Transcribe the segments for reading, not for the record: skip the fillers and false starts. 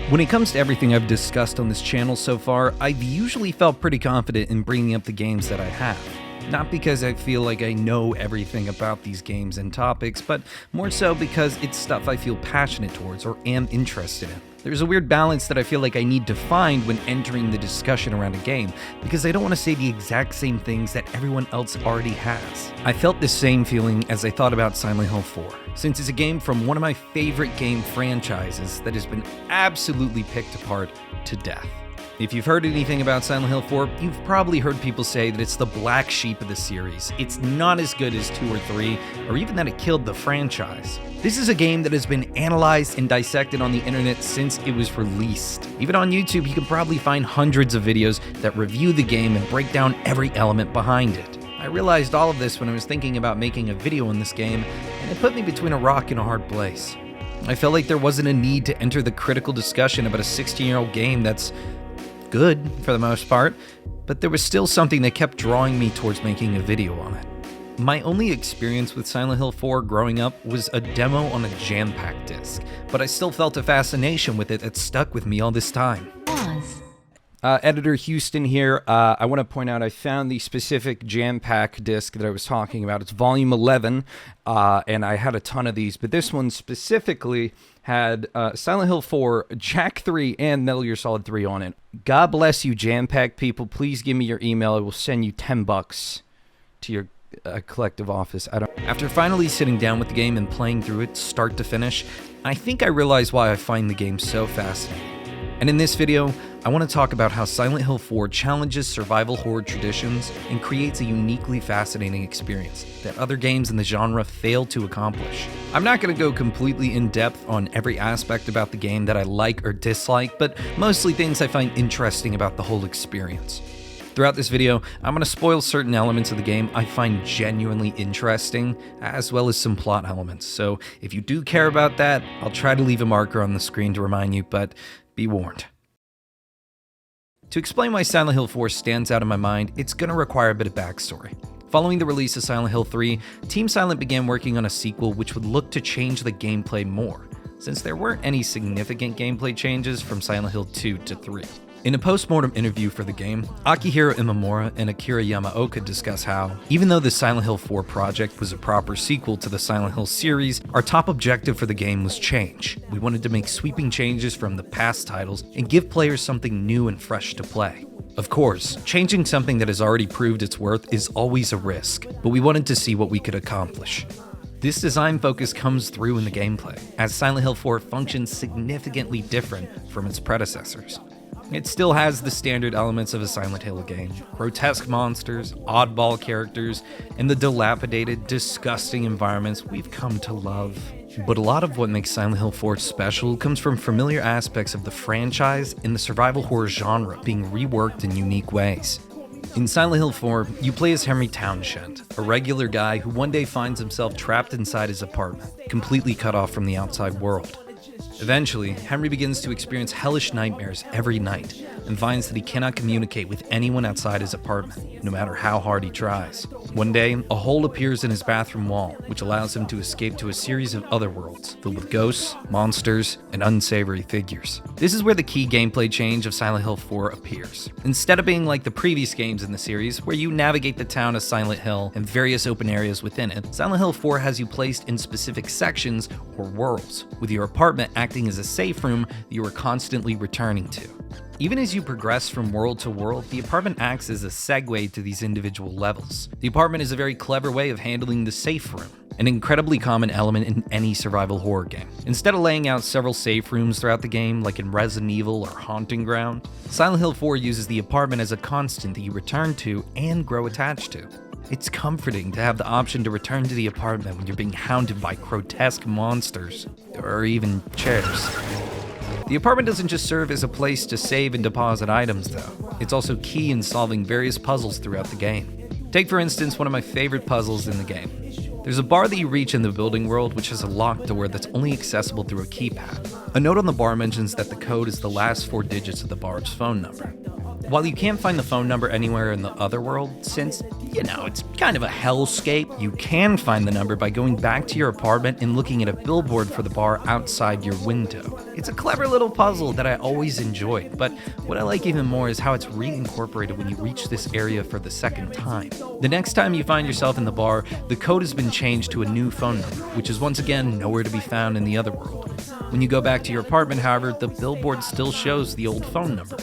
When it comes to everything I've discussed on this channel so far, I've usually felt pretty confident in bringing up the games that I have. Not because I feel like I know everything about these games and topics, but more so because it's stuff I feel passionate towards or am interested in. There's a weird balance that I feel like I need to find when entering the discussion around a game, because I don't want to say the exact same things that everyone else already has. I felt this same feeling as I thought about Silent Hill 4, since it's a game from one of my favorite game franchises that has been absolutely picked apart to death. If you've heard anything about Silent Hill 4, you've probably heard people say that it's the black sheep of the series. It's not as good as 2 or 3, or even that it killed the franchise. This is a game that has been analyzed and dissected on the internet since it was released. Even on YouTube, you can probably find hundreds of videos that review the game and break down every element behind it. I realized all of this when I was thinking about making a video on this game, and it put me between a rock and a hard place. I felt like there wasn't a need to enter the critical discussion about a 16-year-old game that's good for the most part, but there was still something that kept drawing me towards making a video on it. My only experience with Silent Hill 4 growing up was a demo on a jam-pack disc, but I still felt a fascination with it that stuck with me all this time. Editor Houston here. I want to point out I found the specific jam-pack disc that I was talking about. It's volume 11, and I had a ton of these, but this one specifically had Silent Hill 4, Jak 3, and Metal Gear Solid 3 on it. God bless you, jam-pack people. Please give me your email. I will send you $10 to your collective office. After finally sitting down with the game and playing through it start to finish, I think I realized why I find the game so fascinating. And in this video, I want to talk about how Silent Hill 4 challenges survival horror traditions and creates a uniquely fascinating experience that other games in the genre fail to accomplish. I'm not going to go completely in depth on every aspect about the game that I like or dislike, but mostly things I find interesting about the whole experience. Throughout this video, I'm going to spoil certain elements of the game I find genuinely interesting, as well as some plot elements. So if you do care about that, I'll try to leave a marker on the screen to remind you, but be warned. To explain why Silent Hill 4 stands out in my mind, it's going to require a bit of backstory. Following the release of Silent Hill 3, Team Silent began working on a sequel which would look to change the gameplay more, since there weren't any significant gameplay changes from Silent Hill 2 to 3. In a post-mortem interview for the game, Akihiro Imamura and Akira Yamaoka discuss how, even though the Silent Hill 4 project was a proper sequel to the Silent Hill series, our top objective for the game was change. We wanted to make sweeping changes from the past titles and give players something new and fresh to play. Of course, changing something that has already proved its worth is always a risk, but we wanted to see what we could accomplish. This design focus comes through in the gameplay, as Silent Hill 4 functions significantly different from its predecessors. It still has the standard elements of a Silent Hill game: grotesque monsters, oddball characters, and the dilapidated, disgusting environments we've come to love. But a lot of what makes Silent Hill 4 special comes from familiar aspects of the franchise and the survival horror genre being reworked in unique ways. In Silent Hill 4, you play as Henry Townshend, a regular guy who one day finds himself trapped inside his apartment, completely cut off from the outside world. Eventually, Henry begins to experience hellish nightmares every night and finds that he cannot communicate with anyone outside his apartment, no matter how hard he tries. One day, a hole appears in his bathroom wall, which allows him to escape to a series of other worlds, filled with ghosts, monsters, and unsavory figures. This is where the key gameplay change of Silent Hill 4 appears. Instead of being like the previous games in the series, where you navigate the town of Silent Hill and various open areas within it, Silent Hill 4 has you placed in specific sections or worlds, with your apartment acting as a safe room that you are constantly returning to. Even as you progress from world to world, the apartment acts as a segue to these individual levels. The apartment is a very clever way of handling the safe room, an incredibly common element in any survival horror game. Instead of laying out several safe rooms throughout the game, like in Resident Evil or Haunting Ground, Silent Hill 4 uses the apartment as a constant that you return to and grow attached to. It's comforting to have the option to return to the apartment when you're being hounded by grotesque monsters, or even chairs. The apartment doesn't just serve as a place to save and deposit items though, it's also key in solving various puzzles throughout the game. Take for instance one of my favorite puzzles in the game. There's a bar that you reach in the building world which has a locked door that's only accessible through a keypad. A note on the bar mentions that the code is the last 4 digits of the bar's phone number. While you can't find the phone number anywhere in the other world, since you know, it's kind of a hellscape. You can find the number by going back to your apartment and looking at a billboard for the bar outside your window. It's a clever little puzzle that I always enjoyed, but what I like even more is how it's reincorporated when you reach this area for the second time. The next time you find yourself in the bar, the code has been changed to a new phone number, which is once again nowhere to be found in the other world. When you go back to your apartment, however, the billboard still shows the old phone number.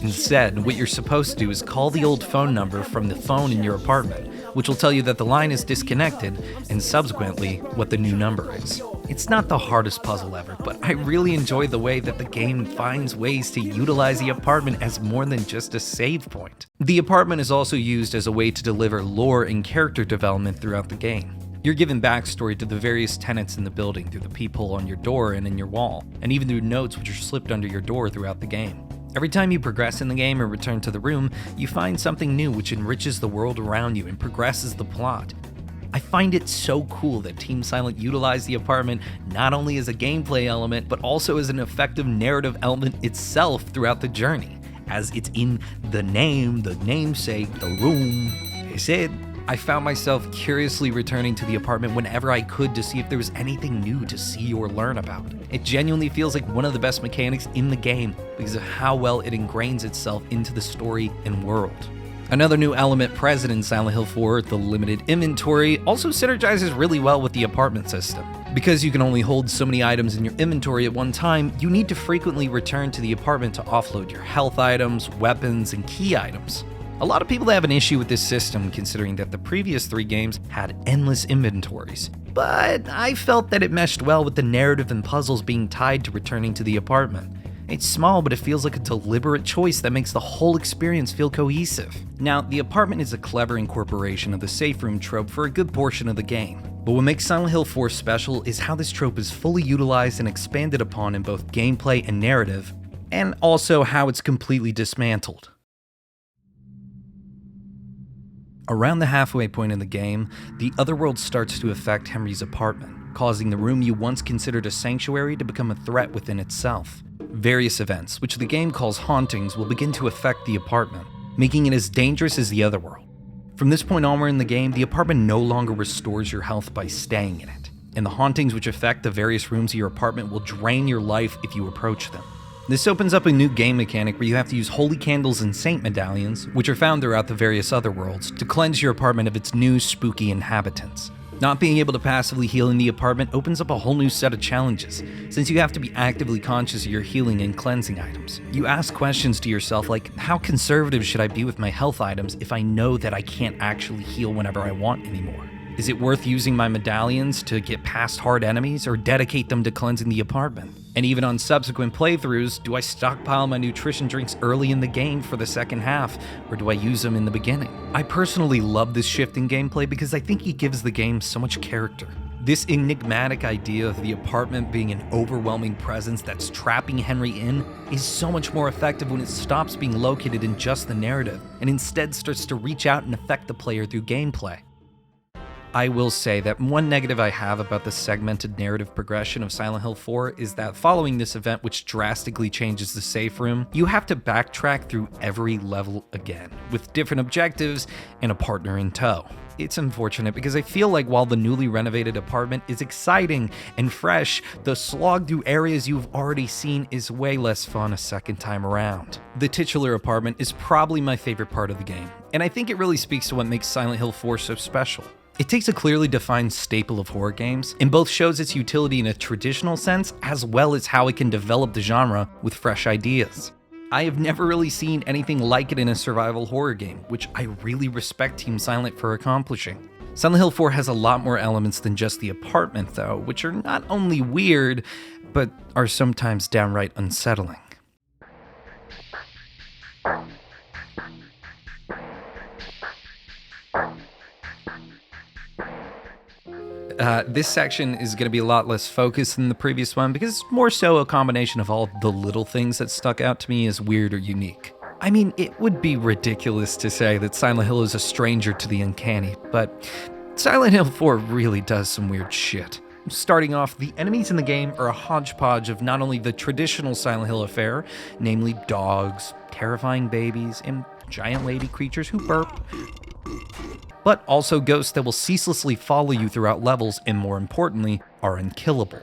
Instead, what you're supposed to do is call the old phone number from the phone in your apartment, which will tell you that the line is disconnected, and subsequently, what the new number is. It's not the hardest puzzle ever, but I really enjoy the way that the game finds ways to utilize the apartment as more than just a save point. The apartment is also used as a way to deliver lore and character development throughout the game. You're given backstory to the various tenants in the building through the peephole on your door and in your wall, and even through notes which are slipped under your door throughout the game. Every time you progress in the game or return to the room, you find something new which enriches the world around you and progresses the plot. I find it so cool that Team Silent utilized the apartment not only as a gameplay element, but also as an effective narrative element itself throughout the journey. As it's in the name, the namesake, the room, is it? I found myself curiously returning to the apartment whenever I could to see if there was anything new to see or learn about. It genuinely feels like one of the best mechanics in the game because of how well it ingrains itself into the story and world. Another new element present in Silent Hill 4, the limited inventory, also synergizes really well with the apartment system. Because you can only hold so many items in your inventory at one time, you need to frequently return to the apartment to offload your health items, weapons, and key items. A lot of people have an issue with this system considering that the previous 3 games had endless inventories, but I felt that it meshed well with the narrative and puzzles being tied to returning to the apartment. It's small, but it feels like a deliberate choice that makes the whole experience feel cohesive. Now, the apartment is a clever incorporation of the safe room trope for a good portion of the game, but what makes Silent Hill 4 special is how this trope is fully utilized and expanded upon in both gameplay and narrative, and also how it's completely dismantled. Around the halfway point in the game, the otherworld starts to affect Henry's apartment, causing the room you once considered a sanctuary to become a threat within itself. Various events, which the game calls hauntings, will begin to affect the apartment, making it as dangerous as the otherworld. From this point onward in the game, the apartment no longer restores your health by staying in it, and the hauntings which affect the various rooms of your apartment will drain your life if you approach them. This opens up a new game mechanic where you have to use holy candles and saint medallions, which are found throughout the various other worlds, to cleanse your apartment of its new spooky inhabitants. Not being able to passively heal in the apartment opens up a whole new set of challenges, since you have to be actively conscious of your healing and cleansing items. You ask questions to yourself like, how conservative should I be with my health items if I know that I can't actually heal whenever I want anymore? Is it worth using my medallions to get past hard enemies or dedicate them to cleansing the apartment? And even on subsequent playthroughs, do I stockpile my nutrition drinks early in the game for the second half, or do I use them in the beginning? I personally love this shift in gameplay because I think it gives the game so much character. This enigmatic idea of the apartment being an overwhelming presence that's trapping Henry in is so much more effective when it stops being located in just the narrative and instead starts to reach out and affect the player through gameplay. I will say that one negative I have about the segmented narrative progression of Silent Hill 4 is that following this event, which drastically changes the safe room, you have to backtrack through every level again, with different objectives and a partner in tow. It's unfortunate because I feel like while the newly renovated apartment is exciting and fresh, the slog through areas you've already seen is way less fun a second time around. The titular apartment is probably my favorite part of the game, and I think it really speaks to what makes Silent Hill 4 so special. It takes a clearly defined staple of horror games and both shows its utility in a traditional sense as well as how it can develop the genre with fresh ideas. I have never really seen anything like it in a survival horror game, which I really respect Team Silent for accomplishing. Silent Hill 4 has a lot more elements than just the apartment though, which are not only weird, but are sometimes downright unsettling. This section is going to be a lot less focused than the previous one because it's more so a combination of all the little things that stuck out to me as weird or unique. I mean, it would be ridiculous to say that Silent Hill is a stranger to the uncanny, but Silent Hill 4 really does some weird shit. Starting off, the enemies in the game are a hodgepodge of not only the traditional Silent Hill affair, namely dogs, terrifying babies, and giant lady creatures who burp, but also ghosts that will ceaselessly follow you throughout levels and, more importantly, are unkillable.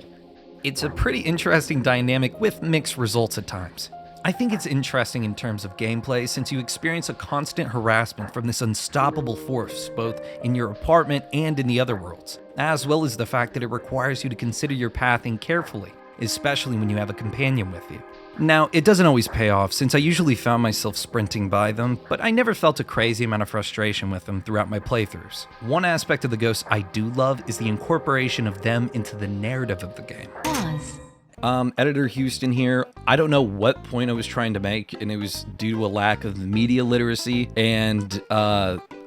It's a pretty interesting dynamic with mixed results at times. I think it's interesting in terms of gameplay since you experience a constant harassment from this unstoppable force both in your apartment and in the other worlds, as well as the fact that it requires you to consider your pathing carefully, especially when you have a companion with you. Now, it doesn't always pay off since I usually found myself sprinting by them, but I never felt a crazy amount of frustration with them throughout my playthroughs. One aspect of the ghosts I do love is the incorporation of them into the narrative of the game. Editor Houston here. I don't know what point I was trying to make, and it was due to a lack of media literacy and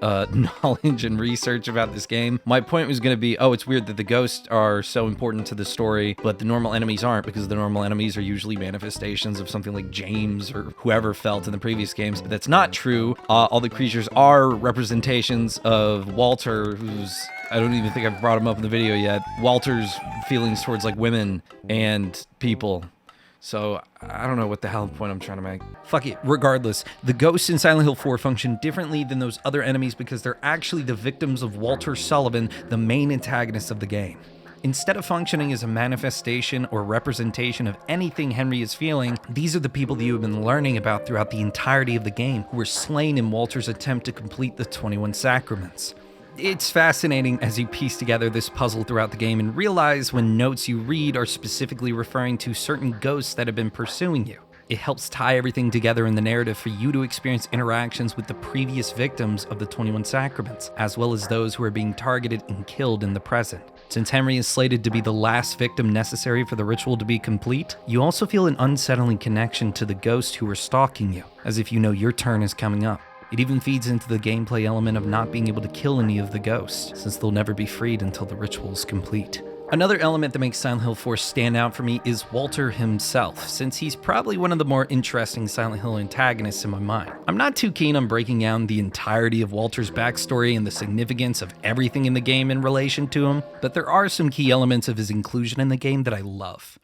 knowledge and research about this game. My point was going to be, oh, it's weird that the ghosts are so important to the story, but the normal enemies aren't, because the normal enemies are usually manifestations of something like James or whoever felt in the previous games. But that's not true. All the creatures are representations of Walter, who's... I don't even think I've brought him up in the video yet. Walter's feelings towards like women and people. So I don't know what the hell point I'm trying to make. Fuck it. Regardless, the ghosts in Silent Hill 4 function differently than those other enemies because they're actually the victims of Walter Sullivan, the main antagonist of the game. Instead of functioning as a manifestation or representation of anything Henry is feeling, these are the people that you have been learning about throughout the entirety of the game who were slain in Walter's attempt to complete the 21 Sacraments. It's fascinating as you piece together this puzzle throughout the game and realize when notes you read are specifically referring to certain ghosts that have been pursuing you. It helps tie everything together in the narrative for you to experience interactions with the previous victims of the 21 Sacraments, as well as those who are being targeted and killed in the present. Since Henry is slated to be the last victim necessary for the ritual to be complete, you also feel an unsettling connection to the ghosts who are stalking you, as if you know your turn is coming up. It even feeds into the gameplay element of not being able to kill any of the ghosts, since they'll never be freed until the ritual is complete. Another element that makes Silent Hill 4 stand out for me is Walter himself, since he's probably one of the more interesting Silent Hill antagonists in my mind. I'm not too keen on breaking down the entirety of Walter's backstory and the significance of everything in the game in relation to him, but there are some key elements of his inclusion in the game that I love.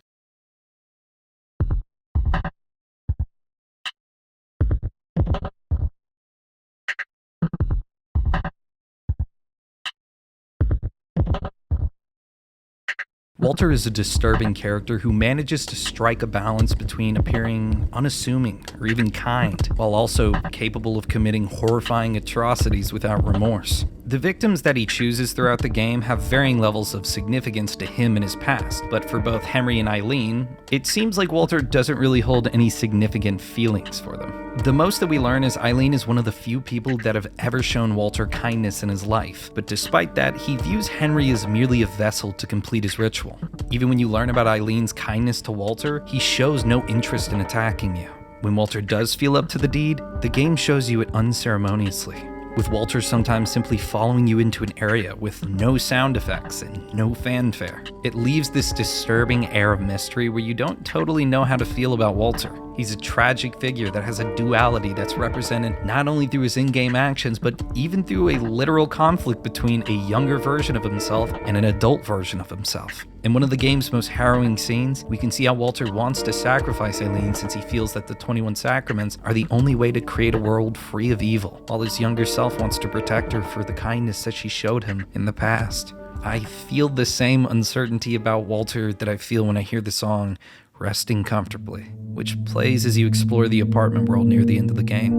Walter is a disturbing character who manages to strike a balance between appearing unassuming or even kind, while also capable of committing horrifying atrocities without remorse. The victims that he chooses throughout the game have varying levels of significance to him in his past, but for both Henry and Eileen, it seems like Walter doesn't really hold any significant feelings for them. The most that we learn is Eileen is one of the few people that have ever shown Walter kindness in his life, but despite that, he views Henry as merely a vessel to complete his ritual. Even when you learn about Eileen's kindness to Walter, he shows no interest in attacking you. When Walter does feel up to the deed, the game shows you it unceremoniously, with Walter sometimes simply following you into an area with no sound effects and no fanfare. It leaves this disturbing air of mystery where you don't totally know how to feel about Walter. He's a tragic figure that has a duality that's represented not only through his in-game actions, but even through a literal conflict between a younger version of himself and an adult version of himself. In one of the game's most harrowing scenes, we can see how Walter wants to sacrifice Eileen since he feels that the 21 Sacraments are the only way to create a world free of evil, while his younger self wants to protect her for the kindness that she showed him in the past. I feel the same uncertainty about Walter that I feel when I hear the song Resting Comfortably, which plays as you explore the apartment world near the end of the game.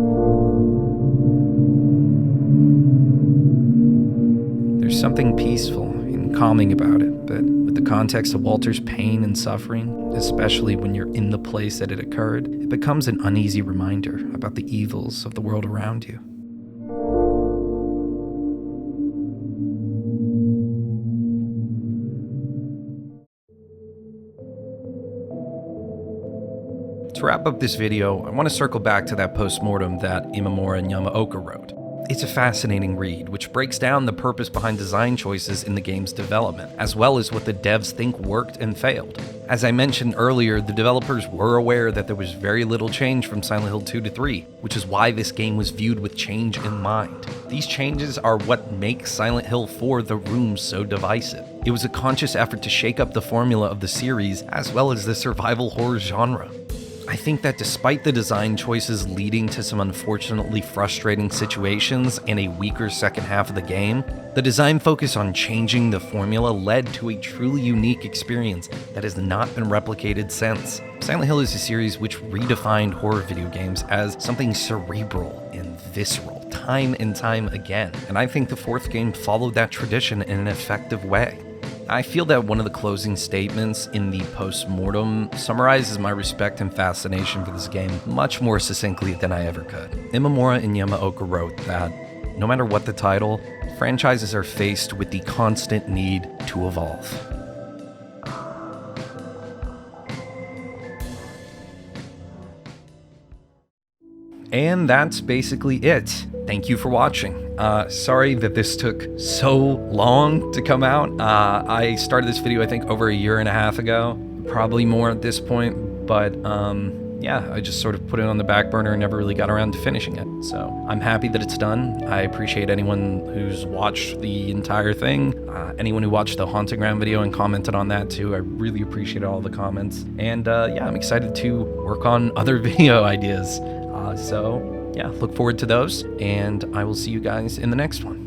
There's something peaceful and calming about it, but with the context of Walter's pain and suffering, especially when you're in the place that it occurred, it becomes an uneasy reminder about the evils of the world around you. To wrap up this video, I want to circle back to that postmortem that Imamura and Yamaoka wrote. It's a fascinating read, which breaks down the purpose behind design choices in the game's development, as well as what the devs think worked and failed. As I mentioned earlier, the developers were aware that there was very little change from Silent Hill 2 to 3, which is why this game was viewed with change in mind. These changes are what make Silent Hill 4 The Room so divisive. It was a conscious effort to shake up the formula of the series, as well as the survival horror genre. I think that despite the design choices leading to some unfortunately frustrating situations and a weaker second half of the game, the design focus on changing the formula led to a truly unique experience that has not been replicated since. Silent Hill is a series which redefined horror video games as something cerebral and visceral time and time again, and I think the fourth game followed that tradition in an effective way. I feel that one of the closing statements in the post-mortem summarizes my respect and fascination for this game much more succinctly than I ever could. Imamura and Yamaoka wrote that, no matter what the title, franchises are faced with the constant need to evolve. And that's basically it. Thank you for watching. Sorry that this took so long to come out. I started this video, I think, over a year and a half ago, probably more at this point, but yeah, I just sort of put it on the back burner and never really got around to finishing it. So I'm happy that it's done. I appreciate anyone who's watched the entire thing, anyone who watched the Haunting Ground video and commented on that too. I really appreciate all the comments. And yeah, I'm excited to work on other video ideas. So yeah, look forward to those, and I will see you guys in the next one.